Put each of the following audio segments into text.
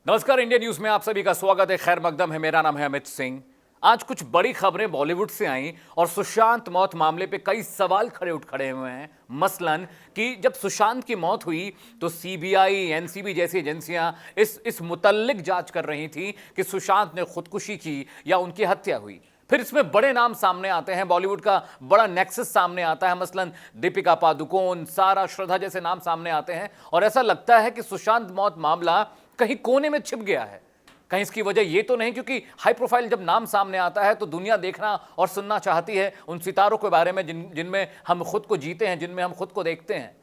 नमस्कार, India news में आप सभी का स्वागत है। खैर मकदम है। मेरा नाम है अमित सिंह। आज कुछ बड़ी खबरें बॉलीवुड से आई और सुशांत मौत मामले पे कई सवाल खड़े हुए हैं। मसलन कि जब सुशांत की मौत हुई तो सीबीआई, एनसीबी जैसी एजेंसियां इस मुतल्लिक जांच कर रही थी कि सुशांत ने खुदकुशी की या उनकी हत्या हुई। फिर इसमें बड़े नाम सामने आते हैं, बॉलीवुड का बड़ा नेक्सस सामने आता है। मसलन दीपिका पादुकोण, सारा, श्रद्धा जैसे नाम सामने आते हैं और ऐसा लगता है कि सुशांत मौत मामला कहीं कोने में छिप गया है। कहीं इसकी वजह यह तो नहीं क्योंकि हाई प्रोफाइल जब नाम सामने आता है तो दुनिया देखना और सुनना चाहती है उन सितारों के बारे में जिनमें हम खुद को जीते हैं, जिनमें हम खुद को देखते हैं।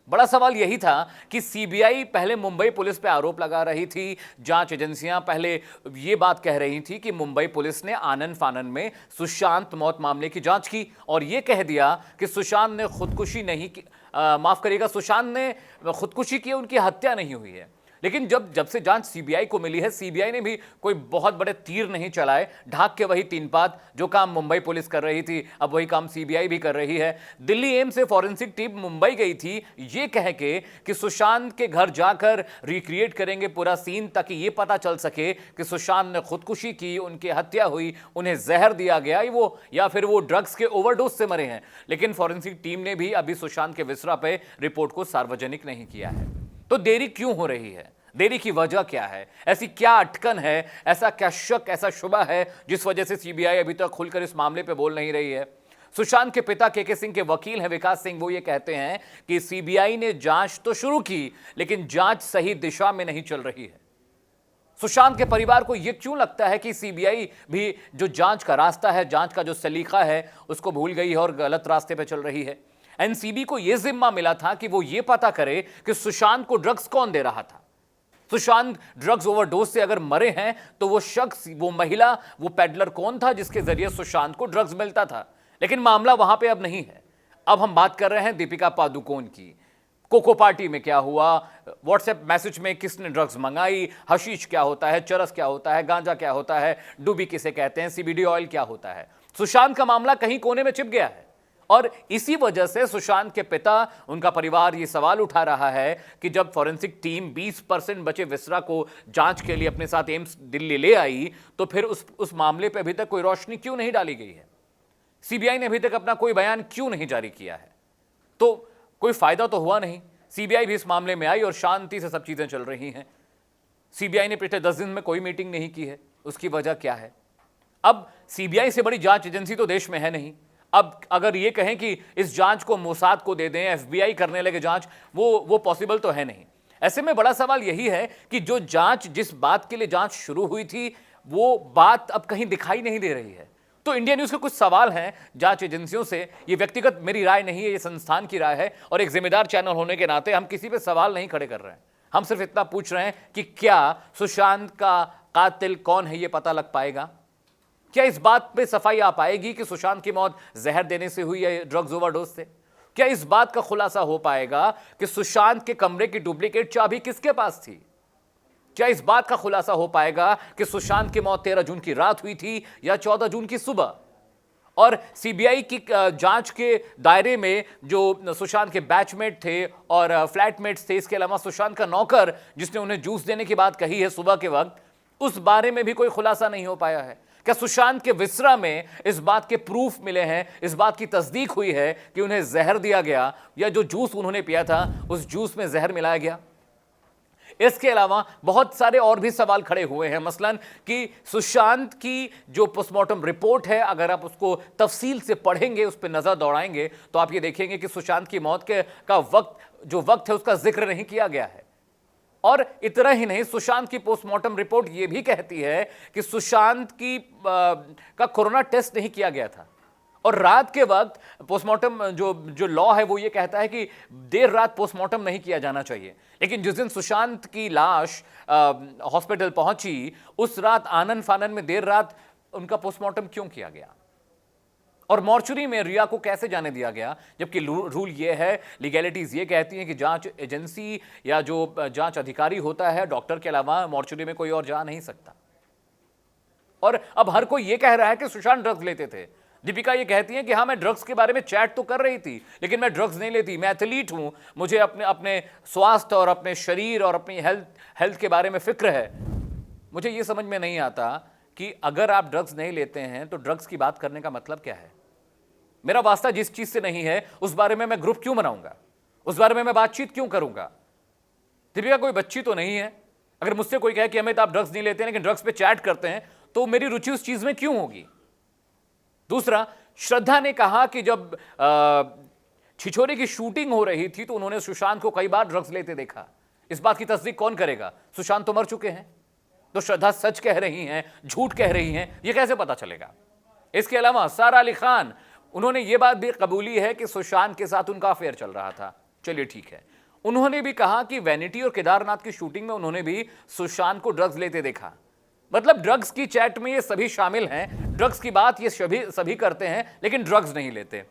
बड़ा सवाल यही था कि सीबीआई पहले मुंबई पुलिस पे आरोप लगा रही थी, जांच एजेंसियां पहले ये बात कह रही थी कि मुंबई पुलिस ने आनन फानन में सुशांत मौत मामले की जांच की और ये कह दिया कि सुशांत ने खुदकुशी नहीं की, माफ करिएगा, सुशांत ने खुदकुशी की, उनकी हत्या नहीं हुई है। लेकिन जब से जांच सीबीआई को मिली है, सीबीआई ने भी कोई बहुत बड़े तीर नहीं चलाए, ढाक के वही तीन पात। जो काम मुंबई पुलिस कर रही थी अब वही काम सीबीआई भी कर रही है। दिल्ली एम्स से फॉरेंसिक टीम मुंबई गई थी ये कह के कि सुशांत के घर जाकर रिक्रिएट करेंगे पूरा सीन ताकि ये पता चल सके कि सुशांत ने खुदकुशी की, उनकी हत्या हुई, उन्हें जहर दिया गया या फिर वो ड्रग्स के ओवरडोज से मरे हैं। लेकिन फॉरेंसिक टीम ने भी अभी सुशांत के विसरा पे रिपोर्ट को सार्वजनिक नहीं किया है। तो देरी क्यों हो रही है? देरी की वजह क्या है? ऐसी क्या अटकन है, ऐसा क्या शक, ऐसा शुबा है जिस वजह से सीबीआई अभी तक खुलकर इस मामले पे बोल नहीं रही है? सुशांत के पिता के सिंह के वकील हैं विकास सिंह। वो ये कहते हैं कि सीबीआई ने जांच तो शुरू की लेकिन जांच सही दिशा में नहीं चल रही है। सुशांत के परिवार को यह क्यों लगता है कि सीबीआई भी जो जांच का रास्ता है, जांच का जो सलीका है, उसको भूल गई है और गलत रास्ते पे चल रही है? एनसीबी को यह जिम्मा मिला था कि वो ये पता करे कि सुशांत को ड्रग्स कौन दे रहा था। सुशांत ड्रग्स ओवरडोज से अगर मरे हैं तो वो शख्स, वो महिला, वो पेडलर कौन था जिसके जरिए सुशांत को ड्रग्स मिलता था? लेकिन मामला वहां पे अब नहीं है। अब हम बात कर रहे हैं दीपिका पादुकोण की। कोको पार्टी में क्या हुआ, व्हाट्सएप मैसेज में किसने ड्रग्स मंगाई, हशीश क्या होता है, चरस क्या होता है, गांजा क्या होता है, डूबी किसे कहते हैं, सीबीडी ऑयल क्या होता है। सुशांत का मामला कहीं कोने में छिप गया है और इसी वजह से सुशांत के पिता, उनका परिवार ये सवाल उठा रहा है कि जब फॉरेंसिक टीम 20% बचे विसरा को जांच के लिए अपने साथ एम्स दिल्ली ले आई तो फिर उस मामले पे अभी तक कोई रोशनी क्यों नहीं डाली गई है? सीबीआई ने अभी तक अपना कोई बयान क्यों नहीं जारी किया है? तो कोई फायदा तो हुआ नहीं। सीबीआई भी इस मामले में आई और शांति से सब चीजें चल रही हैं। सीबीआई ने पिछले 10 दिन में कोई मीटिंग नहीं की है। उसकी वजह क्या है? अब सीबीआई से बड़ी जांच एजेंसी तो देश में है नहीं। अब अगर ये कहें कि इस जांच को मोसाद को दे दें, एफबीआई करने लगे जांच, वो पॉसिबल तो है नहीं। ऐसे में बड़ा सवाल यही है कि जो जांच, जिस बात के लिए जांच शुरू हुई थी, वो बात अब कहीं दिखाई नहीं दे रही है। तो इंडिया न्यूज के कुछ सवाल हैं जांच एजेंसियों से। ये व्यक्तिगत मेरी राय नहीं है, ये संस्थान की राय है और एक जिम्मेदार चैनल होने के नाते हम किसी पे सवाल नहीं खड़े कर रहे हैं। हम सिर्फ इतना पूछ रहे हैं कि क्या सुशांत का कातिल कौन है ये पता लग पाएगा? क्या इस बात पे सफाई आ पाएगी कि सुशांत की मौत जहर देने से हुई या ड्रग्स ओवरडोज से? क्या इस बात का खुलासा हो पाएगा कि सुशांत के कमरे की डुप्लीकेट चाबी किसके पास थी? क्या इस बात का खुलासा हो पाएगा कि सुशांत की मौत 13 जून की रात हुई थी या 14 जून की सुबह? और सीबीआई की जांच के दायरे में जो सुशांत के बैचमेट थे और फ्लैटमेट्स थे, इसके अलावा सुशांत का नौकर जिसने उन्हें जूस देने की बात कही है सुबह के वक्त, उस बारे में भी कोई खुलासा नहीं हो पाया है। क्या सुशांत के विसरा में इस बात के प्रूफ मिले हैं, इस बात की तस्दीक हुई है कि उन्हें जहर दिया गया या जो जूस उन्होंने पिया था उस जूस में जहर मिलाया गया? इसके अलावा बहुत सारे और भी सवाल खड़े हुए हैं। मसलन कि सुशांत की जो पोस्टमार्टम रिपोर्ट है, अगर आप उसको तफसील से पढ़ेंगे, उस पर नजर दौड़ाएंगे तो आप ये देखेंगे कि सुशांत की मौत का वक्त है उसका जिक्र नहीं किया गया है। और इतना ही नहीं, सुशांत की पोस्टमार्टम रिपोर्ट यह भी कहती है कि सुशांत का कोरोना टेस्ट नहीं किया गया था और रात के वक्त पोस्टमार्टम जो लॉ है वो ये कहता है कि देर रात पोस्टमार्टम नहीं किया जाना चाहिए। लेकिन जिस दिन सुशांत की लाश हॉस्पिटल पहुंची उस रात आनन फानन में देर रात उनका पोस्टमार्टम क्यों किया गया? और मॉर्चुरी में रिया को कैसे जाने दिया गया? जबकि रूल ये है, लीगैलिटीज ये कहती हैं कि जांच एजेंसी या जो जांच अधिकारी होता है, डॉक्टर के अलावा मॉर्चुरी में कोई और जा नहीं सकता। और अब हर कोई ये कह रहा है कि सुशांत ड्रग्स लेते थे। दीपिका ये कहती हैं कि हाँ, मैं ड्रग्स के बारे में चैट तो कर रही थी लेकिन मैं ड्रग्स नहीं लेती, मैं एथलीट हूं, मुझे अपने स्वास्थ्य और अपने शरीर और अपनी हेल्थ के बारे में फिक्र है। मुझे ये समझ में नहीं आता कि अगर आप ड्रग्स नहीं लेते हैं तो ड्रग्स की बात करने का मतलब क्या है। मेरा वास्ता जिस चीज से नहीं है उस बारे में मैं ग्रुप क्यों बनाऊंगा, उस बारे में मैं बातचीत क्यों करूंगा। दीपिका कोई बच्ची तो नहीं है। अगर मुझसे कोई कहे कि अमित आप ड्रग्स नहीं लेते हैं लेकिन ड्रग्स पे चैट करते हैं, तो मेरी रुचि उस चीज में क्यों होगी। दूसरा, श्रद्धा ने कहा कि जब छिछोरे की शूटिंग हो रही थी तो उन्होंने सुशांत को कई बार ड्रग्स लेते देखा। इस बात की तस्दीक कौन करेगा, सुशांत तो मर चुके हैं। तो श्रद्धा सच कह रही हैं, झूठ कह रही हैं, यह कैसे पता चलेगा। इसके अलावा सारा अली खान, उन्होंने यह बात भी कबूली है कि सुशांत के साथ उनका अफेयर चल रहा था। चलिए ठीक है। उन्होंने भी कहा कि वैनिटी और केदारनाथ की शूटिंग में उन्होंने भी सुशांत को ड्रग्स लेते देखा। मतलब ड्रग्स की चैट में ये सभी शामिल हैं, ड्रग्स की बात ये सभी करते हैं लेकिन ड्रग्स नहीं लेते।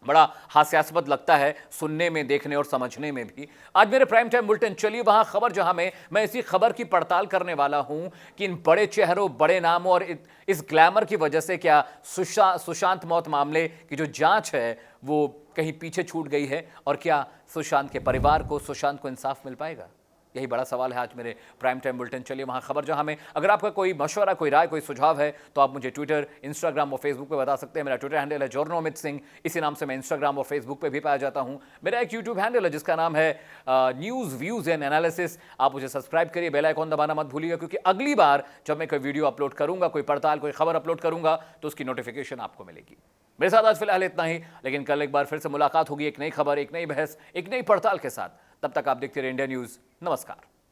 बड़ा हास्यास्पद लगता है सुनने में, देखने और समझने में भी। आज मेरे प्राइम टाइम बुलेटिन चलिए वहां खबर जहां में मैं इसी खबर की पड़ताल करने वाला हूं कि इन बड़े चेहरों, बड़े नामों और इस ग्लैमर की वजह से क्या सुशांत मौत मामले की जो जांच है वो कहीं पीछे छूट गई है, और क्या सुशांत के परिवार को, सुशांत को इंसाफ मिल पाएगा। यही बड़ा सवाल है आज मेरे प्राइम टाइम बुलेटिन चलिए वहां खबर जहां में। अगर आपका कोई मशवरा, कोई राय, कोई सुझाव है तो आप मुझे ट्विटर, इंस्टाग्राम और फेसबुक पे बता सकते हैं। मेरा ट्विटर हैंडल है जोर्नो अमित सिंह, इसी नाम से मैं इंस्टाग्राम और फेसबुक पे भी पाया जाता हूं। मेरा एक यूट्यूब हैंडल है जिसका नाम है न्यूज़ व्यूज़ एंड एनालिसिस। आप मुझे सब्सक्राइब करिए, बेल आइकॉन दबाना मत भूलिएगा, क्योंकि अगली बार जब मैं कोई वीडियो अपलोड करूंगा, कोई पड़ताल, कोई खबर अपलोड करूंगा तो उसकी नोटिफिकेशन आपको मिलेगी। मेरे साथ आज फिलहाल इतना ही, लेकिन कल एक बार फिर से मुलाकात होगी एक नई खबर, एक नई बहस, एक नई पड़ताल के साथ। तब तक आप देखते रहिए इंडिया न्यूज़। नमस्कार।